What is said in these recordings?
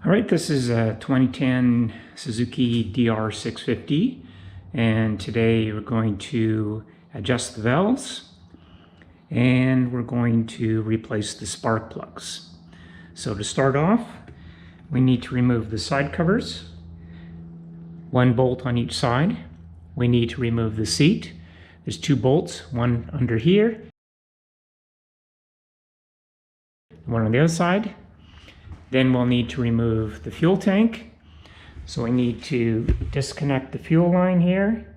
All right, this is a 2010 Suzuki DR650, and today we're going to adjust the valves and we're going to replace the spark plugs. So to start off, we need to remove the side covers, one bolt on each side. We need to remove the seat. There's two bolts, one under here, one on the other side. Then we'll need to remove the fuel tank. So we need to disconnect the fuel line here.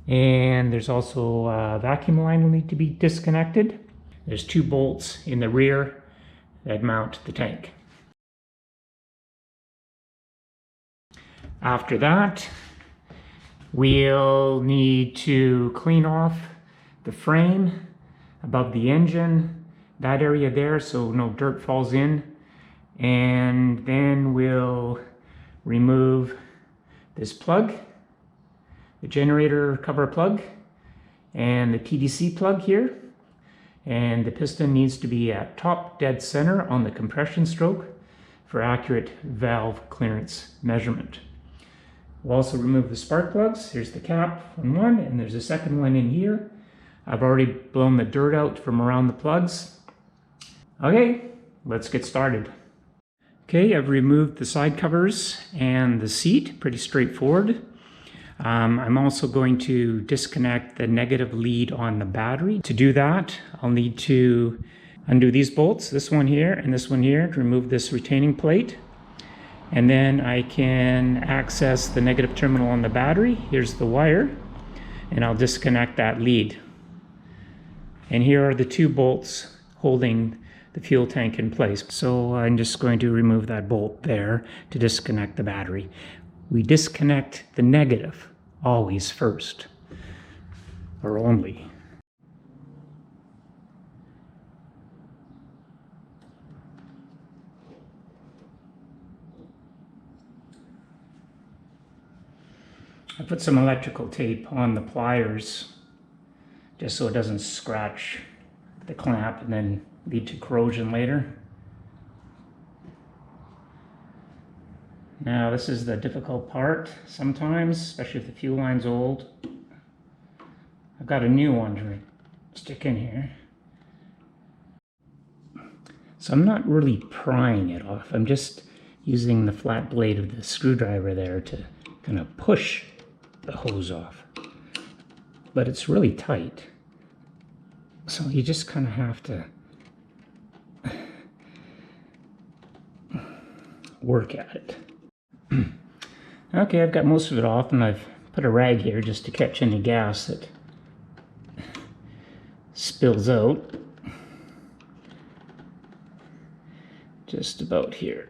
And there's also a vacuum line will need to be disconnected. There's two bolts in the rear that mount the tank. After that, we'll need to clean off the frame above the engine, that area there, so no dirt falls in. And then we'll remove this plug, the generator cover plug, and the TDC plug here. And the piston needs to be at top dead center on the compression stroke for accurate valve clearance measurement. We'll also remove the spark plugs. Here's the cap on one, and there's a second one in here. I've already blown the dirt out from around the plugs. Okay, let's get started. Okay, I've removed the side covers and the seat, pretty straightforward. I'm also going to disconnect the negative lead on the battery. To do that, I'll need to undo these bolts, this one here and this one here, to remove this retaining plate. And then I can access the negative terminal on the battery. Here's the wire, and I'll disconnect that lead. And here are the two bolts holding the fuel tank in place. So I'm just going to remove that bolt there to disconnect the battery. We disconnect the negative always first, or only. I put some electrical tape on the pliers just so it doesn't scratch the clamp and then lead to corrosion later. Now this is the difficult part sometimes, especially if the fuel line's old. I've got a new one to stick in here. So I'm not really prying it off. I'm just using the flat blade of the screwdriver there to kind of push the hose off. But it's really tight. So you just kind of have to work at it. Okay, I've got most of it off, and I've put a rag here just to catch any gas that spills out. Just about here.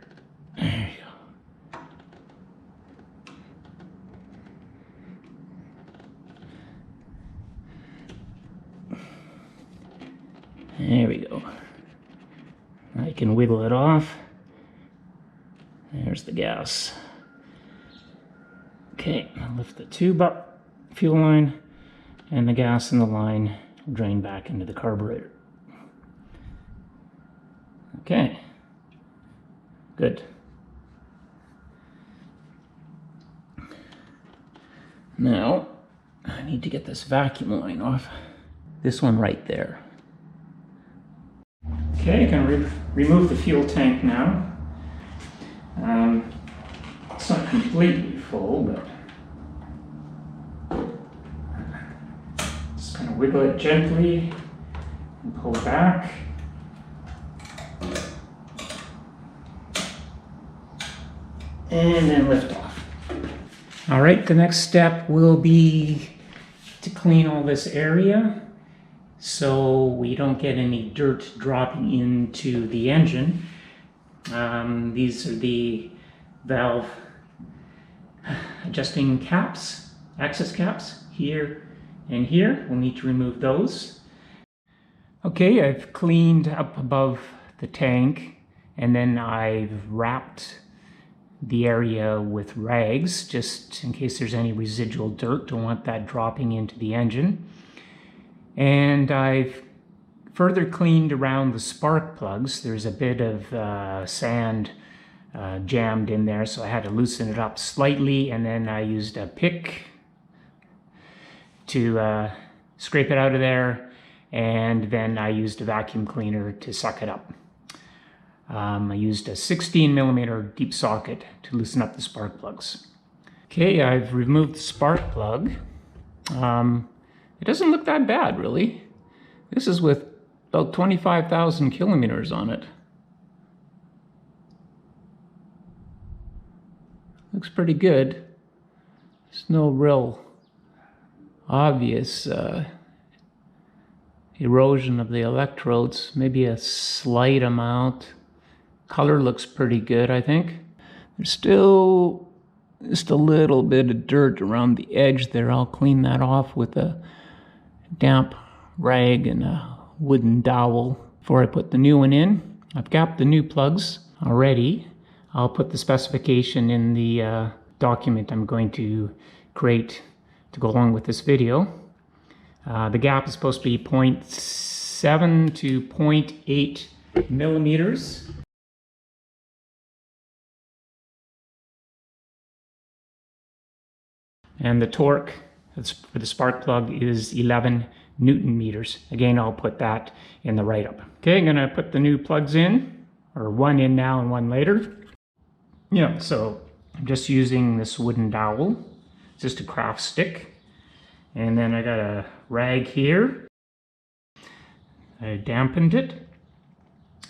There you go. There we go. I can wiggle it off. There's the gas. Okay, I'll lift the tube up, fuel line, and the gas in the line will drain back into the carburetor. Okay, good. Now, I need to get this vacuum line off. This one right there. Okay, I'm going to remove the fuel tank now. It's not completely full, but just kind of wiggle it gently and pull back. And then lift off. All right, the next step will be to clean all this area so we don't get any dirt dropping into the engine. These are the valve adjusting caps, access caps, here and here. We'll need to remove those. Okay, I've cleaned up above the tank, and then I've wrapped the area with rags just in case there's any residual dirt. Don't want that dropping into the engine. And I've further cleaned around the spark plugs. There's a bit of sand jammed in there, so I had to loosen it up slightly, and then I used a pick to scrape it out of there, and then I used a vacuum cleaner to suck it up. I used a 16mm deep socket to loosen up the spark plugs. Okay, I've removed the spark plug. It doesn't look that bad, really. This is with about 25,000 kilometers on it. Looks pretty good. There's no real obvious erosion of the electrodes, maybe a slight amount. Color looks pretty good, I think. There's still just a little bit of dirt around the edge there. I'll clean that off with a damp rag and a wooden dowel before I put the new one in. I've gapped the new plugs already. I'll put the specification in the document I'm going to create to go along with this video. The gap is supposed to be 0.7 to 0.8 millimeters. And the torque for the spark plug is 11 Newton meters. Again, I'll put that in the write-up. Okay, I'm gonna put the new plugs in, or one in now and one later. Yeah, so I'm just using this wooden dowel. It's just a craft stick. And then I got a rag here. I dampened it.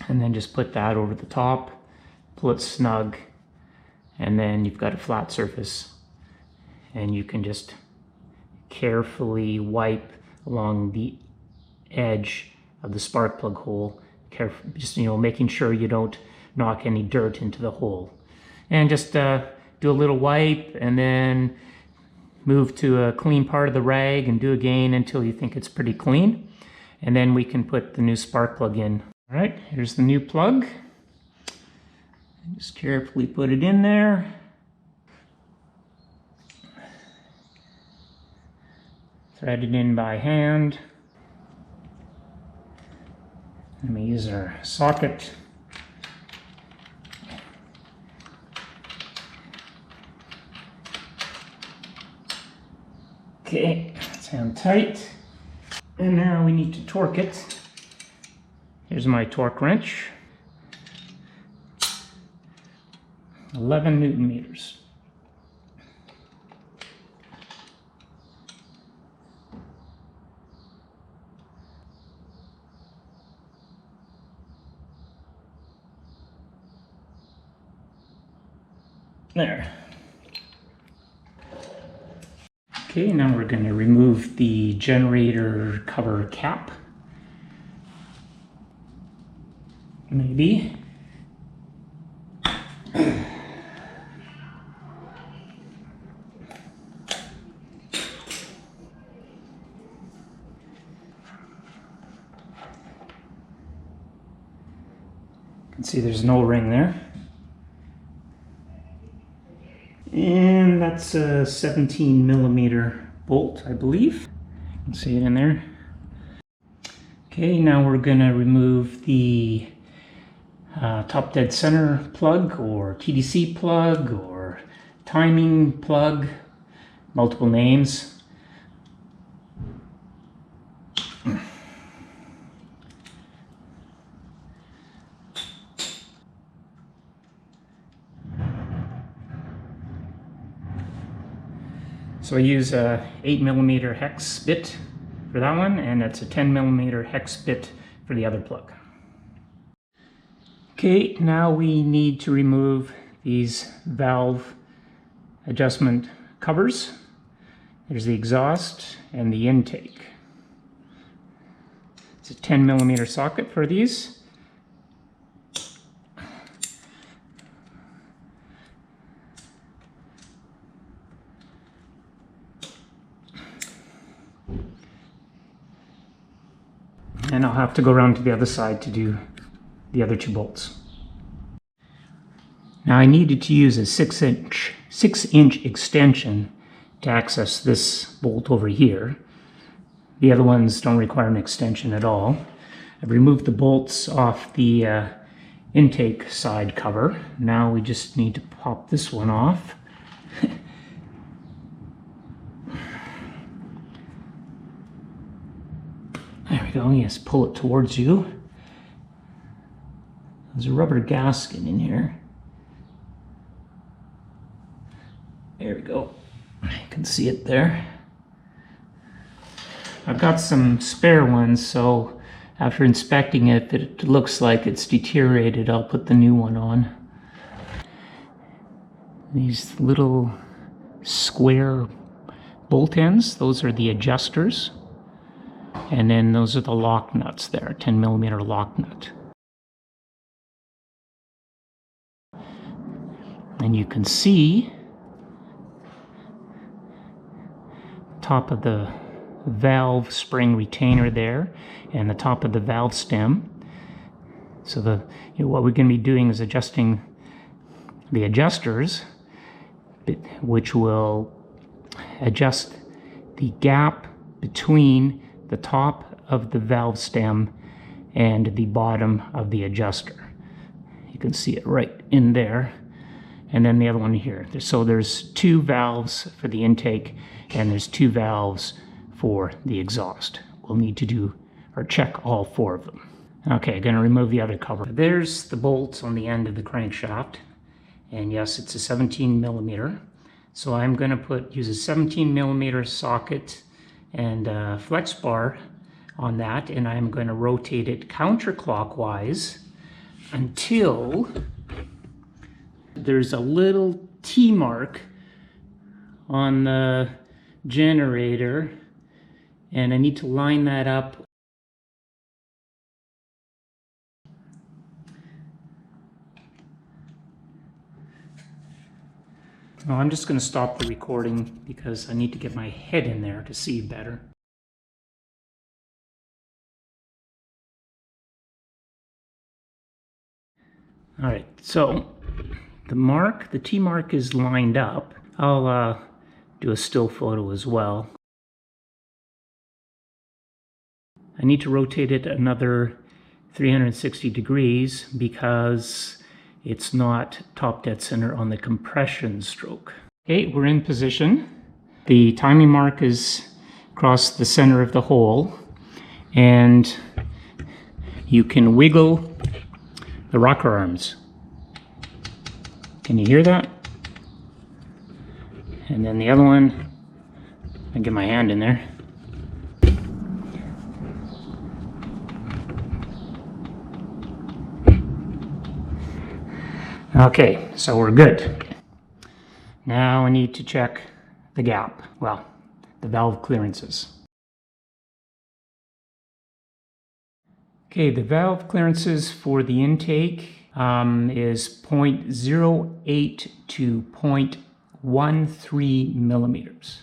And then just put that over the top, pull it snug, and then you've got a flat surface. And you can just carefully wipe along the edge of the spark plug hole, just making sure you don't knock any dirt into the hole. And just do a little wipe, and then move to a clean part of the rag and do again until you think it's pretty clean. And then we can put the new spark plug in. All right, here's the new plug. Just carefully put it in there. Thread it in by hand. Let me use our socket. Okay, it's hand tight. And now we need to torque it. Here's my torque wrench. 11 Newton meters. There. Okay, now we're going to remove the generator cover cap. Maybe. You can see there's no ring there. And that's a 17mm bolt, I believe. You can see it in there. Okay, now we're gonna remove the top dead center plug, or TDC plug, or timing plug, multiple names. So I use a 8mm hex bit for that one, and it's a 10mm hex bit for the other plug. Okay, now we need to remove these valve adjustment covers. There's the exhaust and the intake. It's a 10mm socket for these. And I'll have to go around to the other side to do the other two bolts. Now I needed to use a 6-inch extension to access this bolt over here. The other ones don't require an extension at all. I've removed the bolts off the intake side cover. Now we just need to pop this one off. There we go. Yes, pull it towards you. There's a rubber gasket in here. There we go. You can see it there. I've got some spare ones, so after inspecting it, if it looks like it's deteriorated, I'll put the new one on. These little square bolt ends, those are the adjusters. And then those are the lock nuts there, 10mm lock nut. And you can see top of the valve spring retainer there and the top of the valve stem. So what we're going to be doing is adjusting the adjusters, which will adjust the gap between the top of the valve stem and the bottom of the adjuster. You can see it right in there. And then the other one here. So there's 2 valves for the intake and there's 2 valves for the exhaust. We'll need to do or check all 4 of them. Okay, going to remove the other cover. There's the bolts on the end of the crankshaft. And yes, it's a 17mm. So I'm going to use a 17mm socket and a flex bar on that, and I'm going to rotate it counterclockwise until there's a little T mark on the generator, and I need to line that up. Oh, I'm just going to stop the recording because I need to get my head in there to see better. All right, so the T mark is lined up. I'll do a still photo as well. I need to rotate it another 360 degrees because it's not top dead center on the compression stroke. Okay, we're in position. The timing mark is across the center of the hole, and you can wiggle the rocker arms. Can you hear that? And then the other one, I get my hand in there. Okay, so we're good. Now I need to check the gap. Well, the valve clearances. Okay, the valve clearances for the intake is 0.08 to 0.13 millimeters.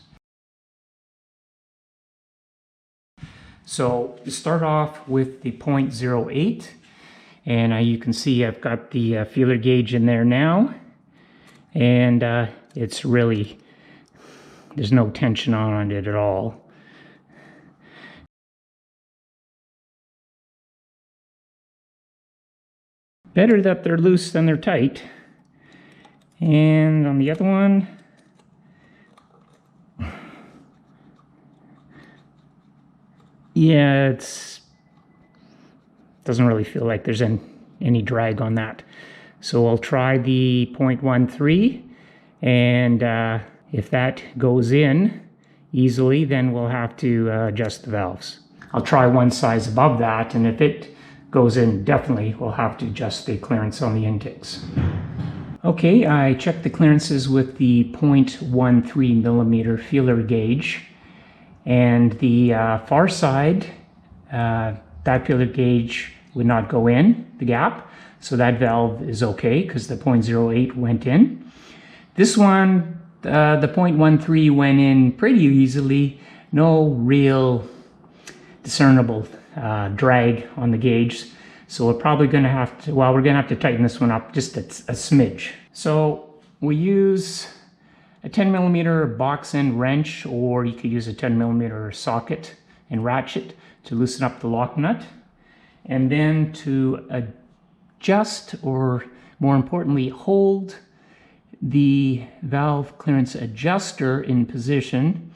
So to start off with the 0.08, and you can see I've got the feeler gauge in there now, and it's really, there's no tension on it at all. Better that they're loose than they're tight. And on the other one, yeah, doesn't really feel like there's any drag on that. So I'll try the 0.13, and if that goes in easily, then we'll have to adjust the valves. I'll try one size above that, and if it goes in, definitely we'll have to adjust the clearance on the intakes. Okay, I checked the clearances with the 0.13 millimeter feeler gauge, and the far side, that feeler gauge would not go in the gap, so that valve is okay because the 0.08 went in. This one, the 0.13 went in pretty easily, no real discernible drag on the gauge, so we're probably going to have to, well, we're going to have to tighten this one up just a smidge. So we use a 10mm box end wrench, or you could use a 10mm socket and ratchet to loosen up the lock nut, and then to adjust, or more importantly, hold the valve clearance adjuster in position,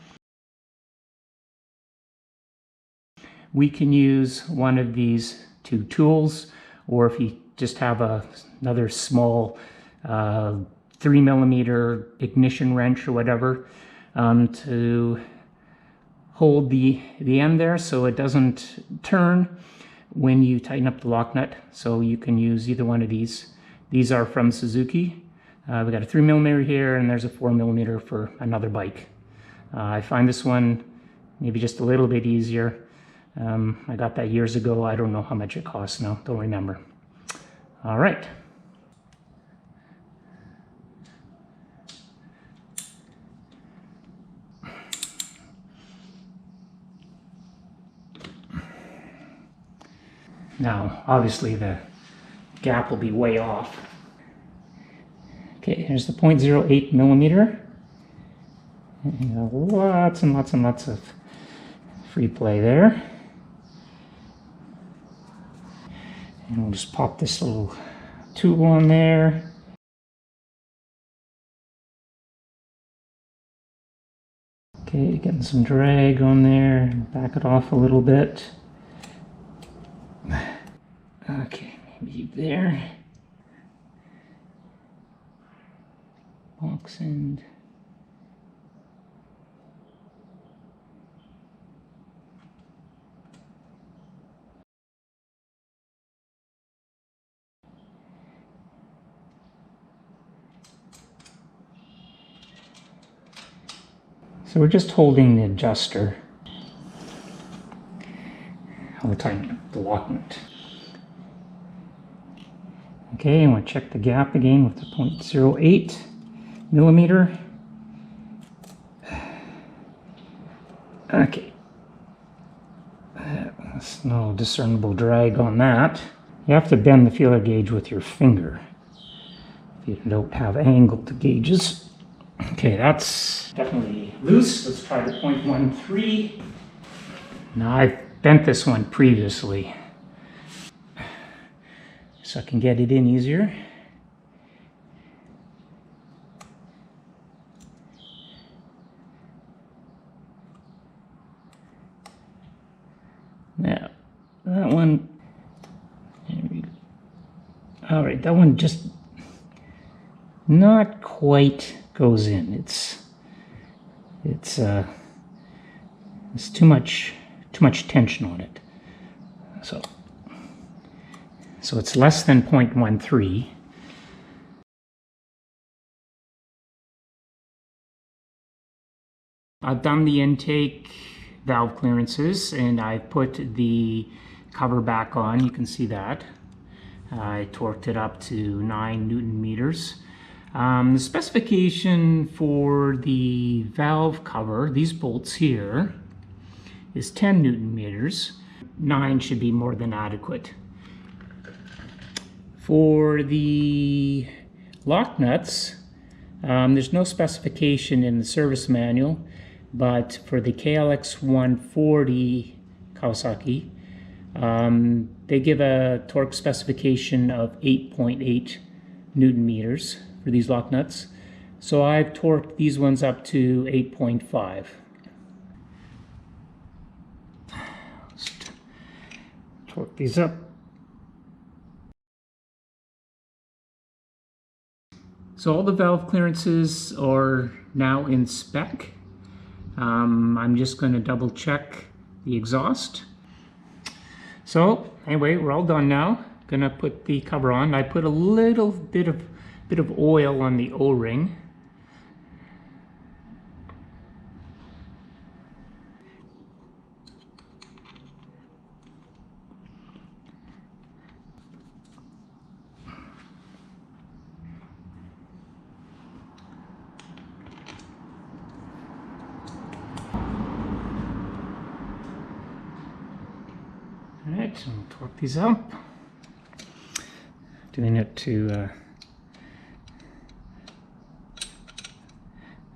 we can use one of these two tools, or if you just have another small 3mm ignition wrench or whatever, to hold the end there so it doesn't turn when you tighten up the lock nut. So you can use either one of these. These are from Suzuki. We got a 3mm here, and there's a 4mm for another bike. I find this one maybe just a little bit easier. I got that years ago. I don't know how much it costs now. Don't remember. All right. Now, obviously the gap will be way off. Okay, here's the 0.08mm. Lots and lots and lots of free play there. And we'll just pop this little tool on there. Okay, getting some drag on there. Back it off a little bit. Okay, maybe there. Box end. So we're just holding the adjuster all the time, the lock nut. Okay, I'm going to check the gap again with the 0.08mm. Okay. There's no discernible drag on that. You have to bend the feeler gauge with your finger if you don't have angled gauges. Okay, that's definitely loose. Let's try the 0.13. Now, I've bent this one previously, so I can get it in easier. Now, that one, all right, that one just not quite goes in. It's too much tension on it. So it's less than 0.13. I've done the intake valve clearances, and I put the cover back on. You can see that. I torqued it up to 9 Newton meters. The specification for the valve cover, these bolts here, is 10 Newton meters. 9 should be more than adequate. For the lock nuts, there's no specification in the service manual, but for the KLX 140 Kawasaki, they give a torque specification of 8.8 Newton meters for these lock nuts. So I've torqued these ones up to 8.5. Just torque these up. So all the valve clearances are now in spec. I'm just going to double check the exhaust. So anyway, we're all done now. Gonna put the cover on. I put a little bit of oil on the O-ring. Alright, so I'll torque these up. Doing it to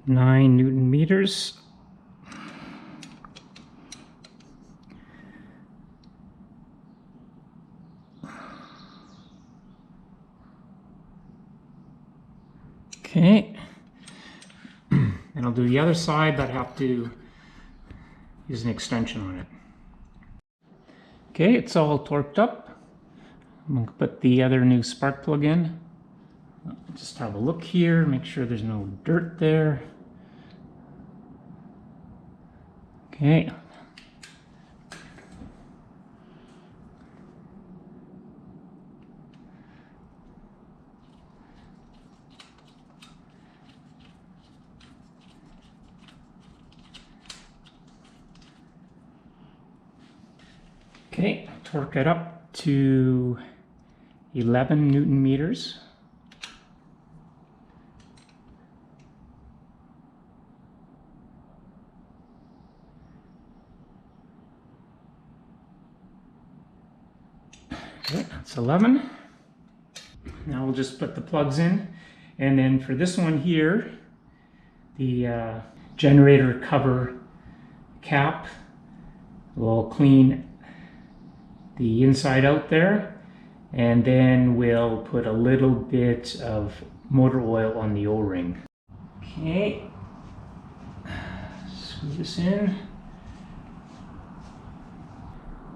9 Newton meters. And I'll do the other side, but I have to use an extension on it. Okay, it's all torqued up. I'm going to put the other new spark plug in. Just have a look here, make sure there's no dirt there. Okay. Okay, torque it up to 11 Newton meters. Okay, that's 11. Now we'll just put the plugs in. And then for this one here, the generator cover cap, we'll clean the inside out there, and then we'll put a little bit of motor oil on the O-ring. Okay, screw this in.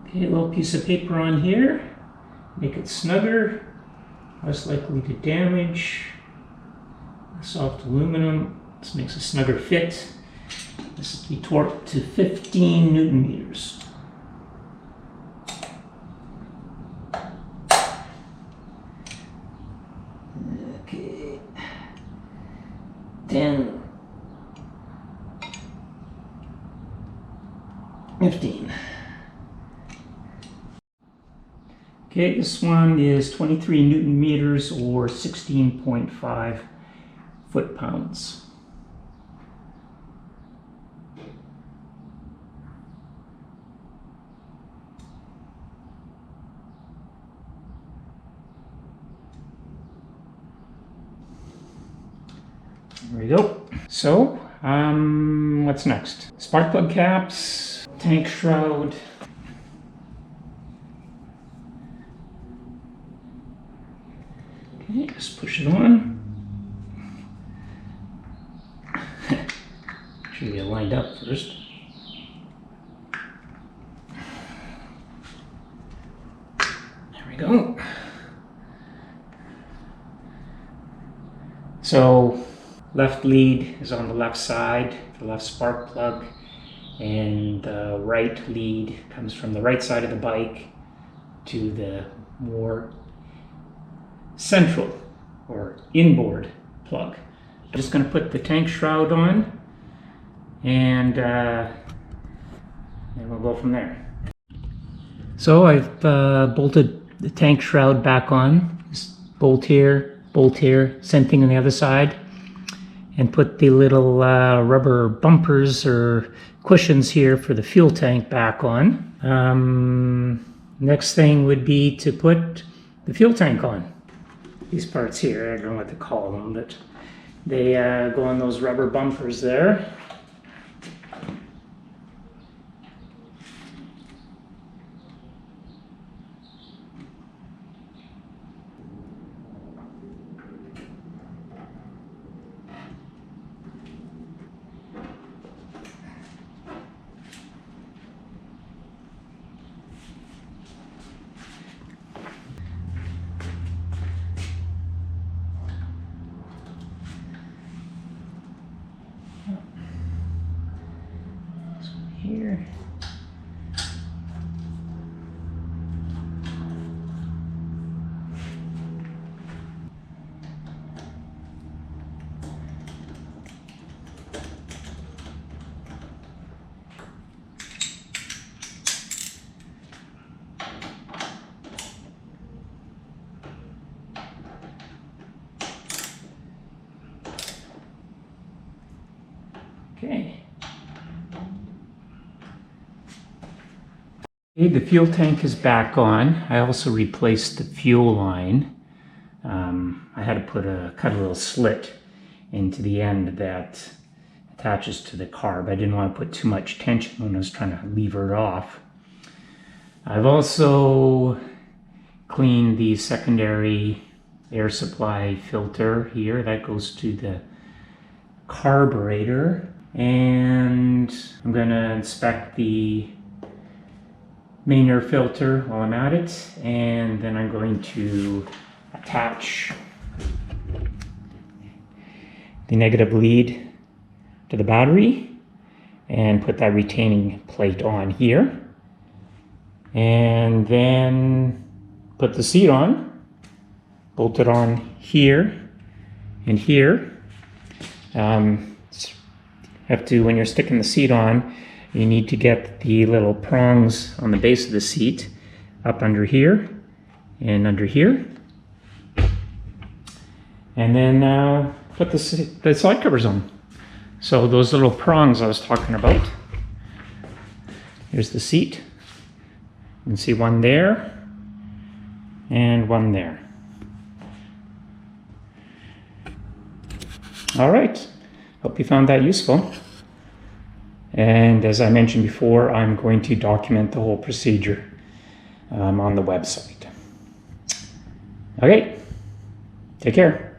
Okay, a little piece of paper on here, make it snugger, less likely to damage. Soft aluminum, this makes a snugger fit. This is to be torqued to 15 Newton meters. Okay, 10, 15. Okay, this one is 23 Newton meters or 16.5 foot-pounds. There we go. So, what's next? Spark plug caps, tank shroud. Okay, just push it on. Should get lined up first. There we go. So, left lead is on the left side, the left spark plug, and the right lead comes from the right side of the bike to the more central or inboard plug. I'm just going to put the tank shroud on, and we'll go from there. So I've bolted the tank shroud back on. Just bolt here, same thing on the other side, and put the little rubber bumpers or cushions here for the fuel tank back on. Next thing would be to put the fuel tank on. These parts here, I don't know what to call them, but they go on those rubber bumpers there. Here. Okay. Okay, the fuel tank is back on. I also replaced the fuel line. I had to cut a little slit into the end that attaches to the carb. I didn't want to put too much tension when I was trying to lever it off. I've also cleaned the secondary air supply filter here that goes to the carburetor, and I'm going to inspect the main air filter while I'm at it, and then I'm going to attach the negative lead to the battery and put that retaining plate on here, and then put the seat on, bolt it on here and here. Have to, when you're sticking the seat on, you need to get the little prongs on the base of the seat up under here and under here, and then put the side covers on. So those little prongs I was talking about, here's the seat. You can see one there and one there. All right, hope you found that useful. And as I mentioned before, I'm going to document the whole procedure on the website. Okay, take care.